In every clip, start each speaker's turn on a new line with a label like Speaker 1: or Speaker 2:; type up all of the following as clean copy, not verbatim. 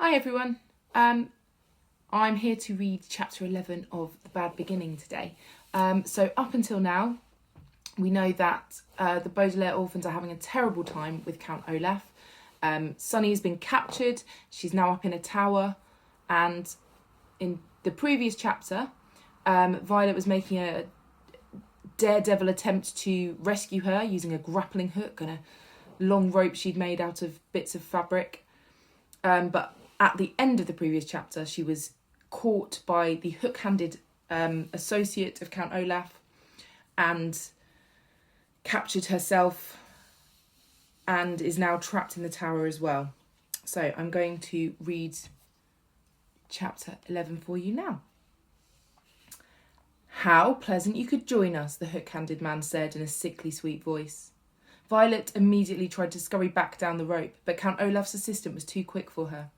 Speaker 1: Hi everyone. I'm here to read chapter 11 of The Bad Beginning today. So up until now, we know that the Baudelaire orphans are having a terrible time with Count Olaf. Sunny has been captured. She's now up in a tower. And in the previous chapter, Violet was making a daredevil attempt to rescue her using a grappling hook and a long rope she'd made out of bits of fabric. But at the end of the previous chapter, she was caught by the hook-handed associate of Count Olaf and captured herself and is now trapped in the tower as well. So I'm going to read chapter 11 for you now. "How pleasant you could join us," the hook-handed man said in a sickly sweet voice. Violet immediately tried to scurry back down the rope, but Count Olaf's assistant was too quick for her.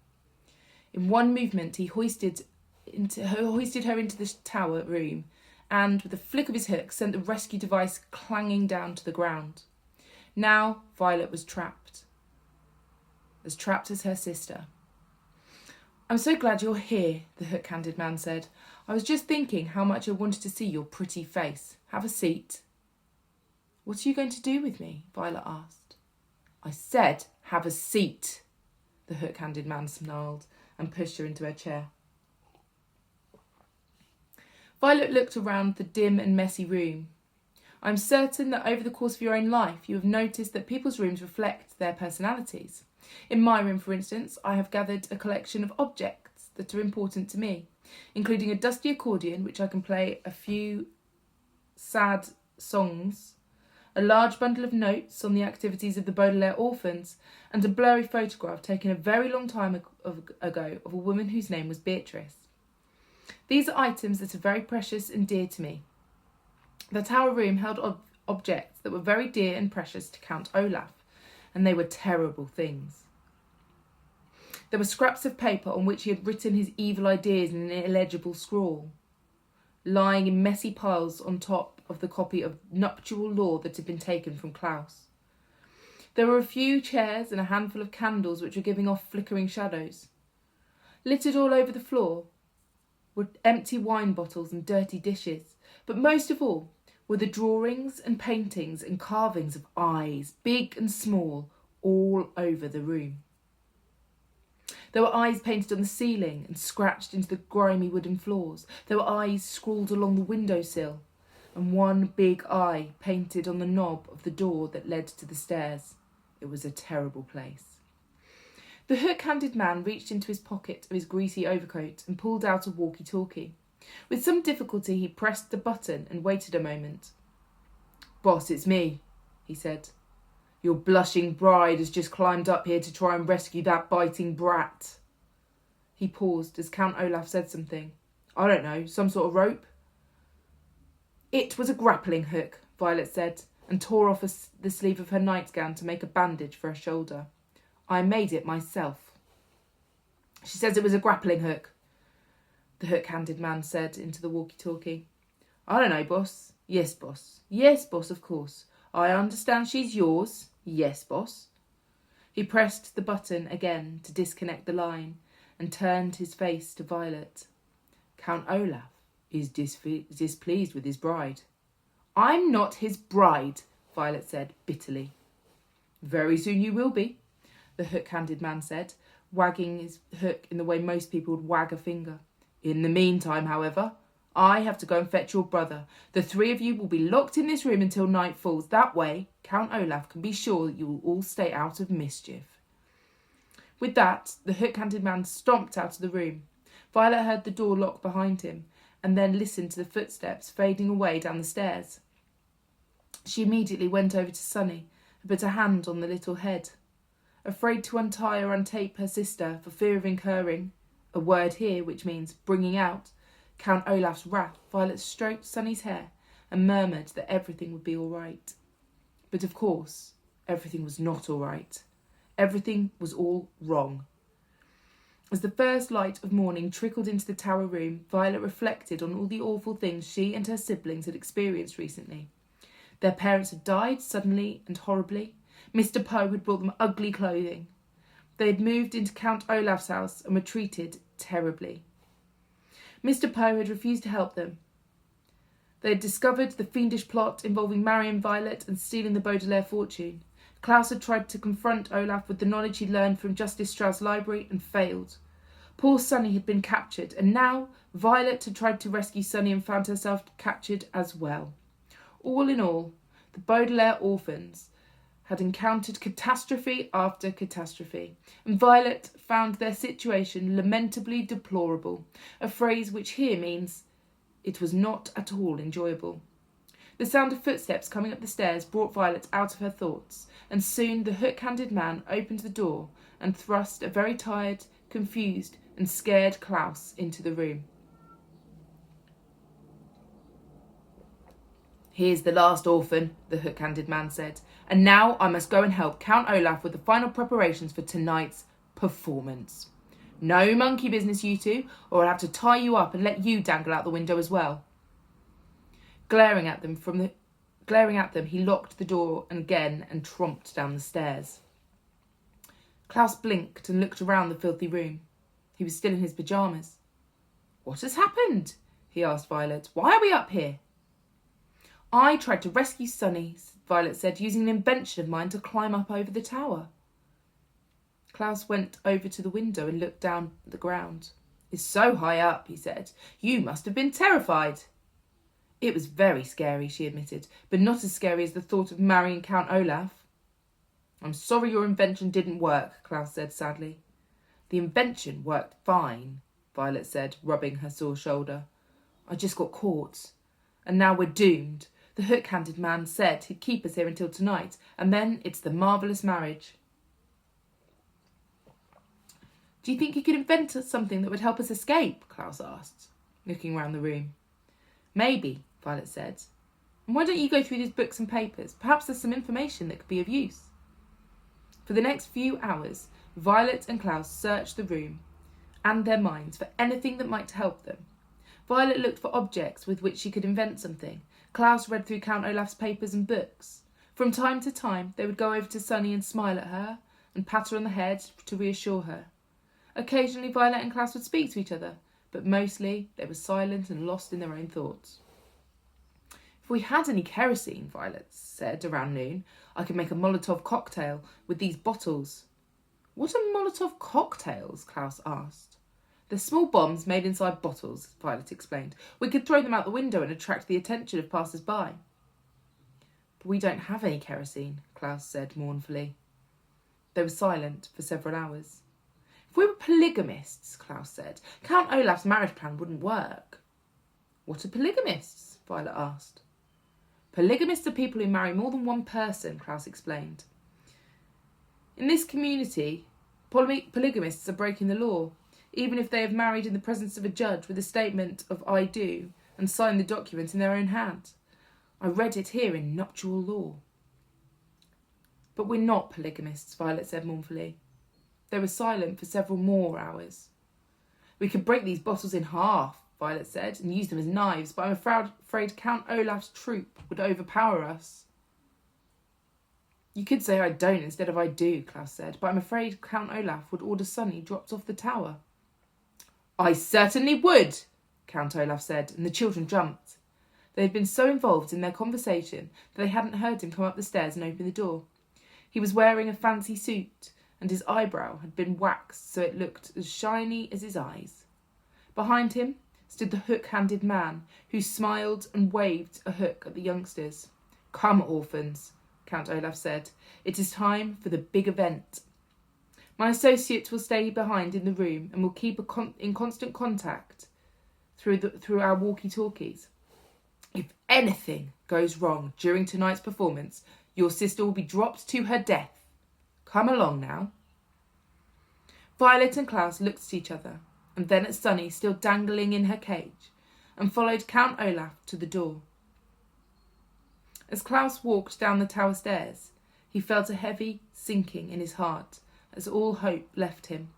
Speaker 1: In one movement, he hoisted her into the tower room and, with a flick of his hook, sent the rescue device clanging down to the ground. Now Violet was trapped as her sister. "I'm so glad you're here," the hook-handed man said. "I was just thinking how much I wanted to see your pretty face. Have a seat." "What are you going to do with me?" Violet asked. "I said, have a seat," the hook-handed man snarled and pushed her into her chair. Violet looked around the dim and messy room. "I'm certain that over the course of your own life you have noticed that people's rooms reflect their personalities. In my room, for instance, I have gathered a collection of objects that are important to me, including a dusty accordion which I can play a few sad songs, a large bundle of notes on the activities of the Baudelaire orphans, and a blurry photograph taken a very long time ago of a woman whose name was Beatrice. These are items that are very precious and dear to me." The tower room held objects that were very dear and precious to Count Olaf, and they were terrible things. There were scraps of paper on which he had written his evil ideas in an illegible scrawl, lying in messy piles on top of the copy of Nuptial Law that had been taken from Klaus. There were a few chairs and a handful of candles which were giving off flickering shadows. Littered all over the floor were empty wine bottles and dirty dishes, but most of all were the drawings and paintings and carvings of eyes, big and small, all over the room. There were eyes painted on the ceiling and scratched into the grimy wooden floors. There were eyes scrawled along the windowsill, and one big eye painted on the knob of the door that led to the stairs. It was a terrible place. The hook-handed man reached into his pocket of his greasy overcoat and pulled out a walkie-talkie. With some difficulty he pressed the button and waited a moment. "Boss, it's me," he said. "Your blushing bride has just climbed up here to try and rescue that biting brat." He paused as Count Olaf said something. "I don't know, some sort of rope?" "It was a grappling hook," Violet said, and tore off the sleeve of her nightgown to make a bandage for her shoulder. "I made it myself." "She says it was a grappling hook," the hook-handed man said into the walkie-talkie. "I don't know, boss." "Yes, boss. Yes, boss, of course. I understand she's yours." "Yes, boss." He pressed the button again to disconnect the line and turned his face to Violet. "Count Olaf is displeased with his bride." "I'm not his bride," Violet said bitterly. "Very soon you will be," the hook-handed man said, wagging his hook in the way most people would wag a finger. "In the meantime, however, I have to go and fetch your brother. The three of you will be locked in this room until night falls. That way, Count Olaf can be sure that you will all stay out of mischief." With that, the hook-handed man stomped out of the room. Violet heard the door lock behind him and then listened to the footsteps fading away down the stairs. She immediately went over to Sunny and put a hand on the little head. Afraid to untie or untape her sister for fear of incurring, a word here which means bringing out, Count Olaf's wrath, Violet stroked Sunny's hair and murmured that everything would be all right. But of course, everything was not all right. Everything was all wrong. As the first light of morning trickled into the tower room, Violet reflected on all the awful things she and her siblings had experienced recently. Their parents had died suddenly and horribly. Mr. Poe had brought them ugly clothing. They had moved into Count Olaf's house and were treated terribly. Mr. Poe had refused to help them. They had discovered the fiendish plot involving marrying Violet and stealing the Baudelaire fortune. Klaus had tried to confront Olaf with the knowledge he'd learned from Justice Strauss' library and failed. Poor Sunny had been captured, and now Violet had tried to rescue Sunny and found herself captured as well. All in all, the Baudelaire orphans had encountered catastrophe after catastrophe, and Violet found their situation lamentably deplorable, a phrase which here means it was not at all enjoyable. The sound of footsteps coming up the stairs brought Violet out of her thoughts, and soon the hook-handed man opened the door and thrust a very tired, confused, and scared Klaus into the room. "Here's the last orphan," the hook-handed man said, "and now I must go and help Count Olaf with the final preparations for tonight's performance. No monkey business, you two, or I'll have to tie you up and let you dangle out the window as well." Glaring at them, he locked the door again and tromped down the stairs. Klaus blinked and looked around the filthy room. He was still in his pyjamas. "What has happened?" he asked Violet. "Why are we up here?" "I tried to rescue Sunny," Violet said, "using an invention of mine to climb up over the tower." Klaus went over to the window and looked down at the ground. "It's so high up," he said. "You must have been terrified." "It was very scary," she admitted, "but not as scary as the thought of marrying Count Olaf." "I'm sorry your invention didn't work," Klaus said sadly. "The invention worked fine," Violet said, rubbing her sore shoulder. "I just got caught. And now we're doomed. The hook-handed man said he'd keep us here until tonight, and then it's the marvellous marriage." "Do you think you could invent something that would help us escape?" Klaus asked, looking round the room. "Maybe," Violet said. "And why don't you go through these books and papers? Perhaps there's some information that could be of use." For the next few hours, Violet and Klaus searched the room and their minds for anything that might help them. Violet looked for objects with which she could invent something. Klaus read through Count Olaf's papers and books. From time to time, they would go over to Sunny and smile at her and pat her on the head to reassure her. Occasionally, Violet and Klaus would speak to each other, but mostly they were silent and lost in their own thoughts. "If we had any kerosene," Violet said around noon, "I could make a Molotov cocktail with these bottles." "What are Molotov cocktails?" Klaus asked. "They're small bombs made inside bottles," Violet explained. "We could throw them out the window and attract the attention of passers-by." "But we don't have any kerosene," Klaus said mournfully. They were silent for several hours. "If we were polygamists," Klaus said, "Count Olaf's marriage plan wouldn't work." "What are polygamists?" Violet asked. "Polygamists are people who marry more than one person," Klaus explained. "In this community, polygamists are breaking the law, even if they have married in the presence of a judge with a statement of 'I do' and signed the document in their own hand. I read it here in nuptial law." "But we're not polygamists," Violet said mournfully. They were silent for several more hours. "We could break these bottles in half," Violet said, "and use them as knives, but I'm afraid Count Olaf's troop would overpower us." "You could say 'I don't' instead of 'I do,'" Klaus said, "but I'm afraid Count Olaf would order Sunny dropped off the tower." "I certainly would," Count Olaf said, and the children jumped. They had been so involved in their conversation that they hadn't heard him come up the stairs and open the door. He was wearing a fancy suit, and his eyebrow had been waxed so it looked as shiny as his eyes. Behind him stood the hook-handed man, who smiled and waved a hook at the youngsters. "Come, orphans," Count Olaf said. "It is time for the big event. My associate will stay behind in the room and will keep in constant contact through our walkie-talkies. If anything goes wrong during tonight's performance, your sister will be dropped to her death. Come along now." Violet and Klaus looked at each other, and then at Sunny still dangling in her cage, and followed Count Olaf to the door. As Klaus walked down the tower stairs, he felt a heavy sinking in his heart as all hope left him.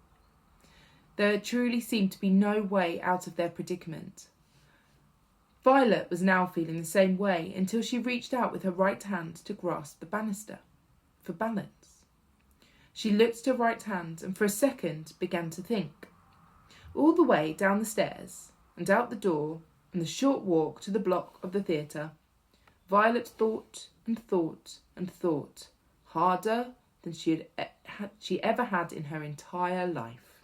Speaker 1: There truly seemed to be no way out of their predicament. Violet was now feeling the same way until she reached out with her right hand to grasp the banister for balance. She looked at her right hand and for a second began to think. All the way down the stairs and out the door and the short walk to the block of the theatre, Violet thought and thought and thought, harder than she ever had in her entire life.